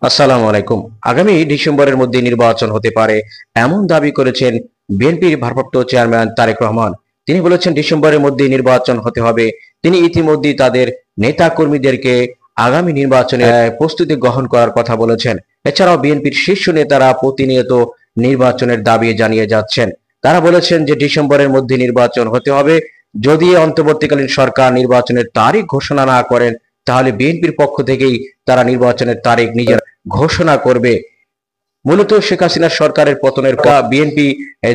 আসসালামু আলাইকুম। আগামী ডিসেম্বরের মধ্যে নির্বাচন হতে পারে এমন দাবি করেছেন বিএনপির ভারপ্রাপ্ত চেয়ারম্যান তারেক রহমান। তিনি বলেছেন ডিসেম্বরের মধ্যে নির্বাচন হতে হবে। তিনি ইতিমধ্যেই তাদের নেতা কর্মীদেরকে আগামী নির্বাচনের প্রস্তুতি গ্রহণ করার কথা বলেছেন। এছাড়াও বিএনপির শীর্ষ নেতারা প্রতিনিয়ত নির্বাচনের দাবি জানিয়ে যাচ্ছেন। তারা বলেছেন যে ডিসেম্বরের মধ্যে নির্বাচন হতে হবে। যদি অন্তর্বর্তীকালীন সরকার নির্বাচনের তারিখ ঘোষণা না করেন, তাহলে বিএনপির পক্ষ থেকেই তারা নির্বাচনের তারিখ নিজের ঘোষণা করবে। মূলত শেখ হাসিনা সরকারের পতনের পর বিএনপি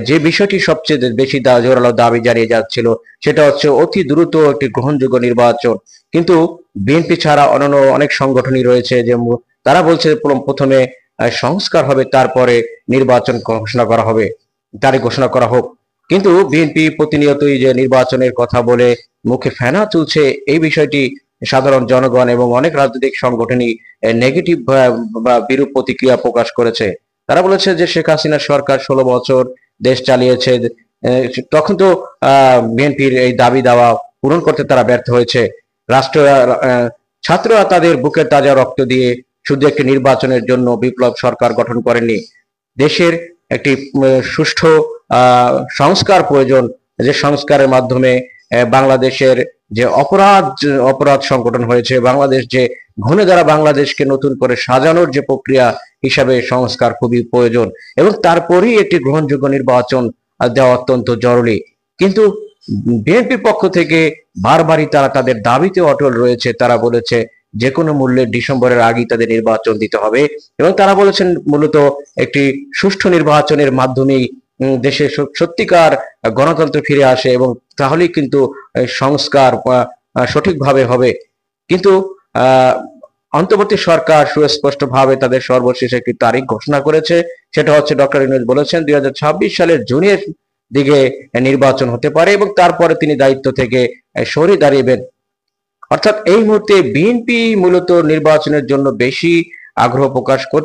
যে বিষয়টি সবচেয়ে বেশি জোরালো দাবি জানিয়ে যাচ্ছিল, সেটা হচ্ছে অতি দ্রুত একটি গ্রহণযোগ্য নির্বাচন। কিন্তু বিএনপি ছাড়া অন্যান্য অনেক সংগঠনই রয়েছে যে তারা বলছে প্রথমে সংস্কার হবে, তারপরে নির্বাচন ঘোষণা করা হবে, তারিখ ঘোষণা করা হোক। কিন্তু বিএনপি প্রতিনিয়তই যে নির্বাচনের কথা বলে মুখে ফেনা তুলছে, এই বিষয়টি সাধারণ জনগণ এবং অনেক রাজনৈতিক সংগঠনই নেগেটিভ বা বিরূপ প্রতিক্রিয়া প্রকাশ করেছে। তারা বলেছে যে শেখ হাসিনা সরকার 16 বছর দেশ চালিয়েছে, তখন তো বিএনপির এই দাবি দাওয়া পূরণ করতে তারা ব্যর্থ হয়েছে। রাষ্ট্র ছাত্ররা তাদের বুকের তাজা রক্ত দিয়ে শুধু একটি নির্বাচনের জন্য বিপ্লব সরকার গঠন করেননি। দেশের একটি সুষ্ঠু সংস্কার প্রয়োজন, যে সংস্কারের মাধ্যমে বাংলাদেশের যে অপরাধ সংগঠন হয়েছে, বাংলাদেশ যে ঘুণে দ্বারা বাংলাদেশকে নতুন করে সাজানোর যে প্রক্রিয়া হিসাবে সংস্কার খুবই প্রয়োজন, এবং তারপরেই একটি গ্রহণযোগ্য নির্বাচন দেওয়া অত্যন্ত জরুরি। কিন্তু বিএনপির পক্ষ থেকে বারবারই তারা তাদের দাবিতে অটল রয়েছে। তারা বলেছে যে কোনো মূল্যে ডিসেম্বরের আগেই তাদের নির্বাচন দিতে হবে, এবং তারা বলেছেন মূলত একটি সুষ্ঠু নির্বাচনের মাধ্যমেই দেশে সত্যিকার গণতন্ত্র ফিরে আসে, এবং তাহলেই কিন্তু সংস্কার সঠিকভাবে হবে। কিন্তু আহ অন্তর্বর্তী সরকার সুস্পষ্টভাবে তাদের সর্বশেষ একটি তারিখ ঘোষণা করেছে। সেটা হচ্ছে, ডক্টর ইউনূস বলেছেন 2026 সালের জুনের দিকে নির্বাচন হতে পারে, এবং তারপরে তিনি দায়িত্ব থেকে সরে দাঁড়িয়েবেন। অর্থাৎ এই মুহূর্তে বিএনপি মূলত নির্বাচনের জন্য বেশি আগ্রহ প্রকাশ করছে।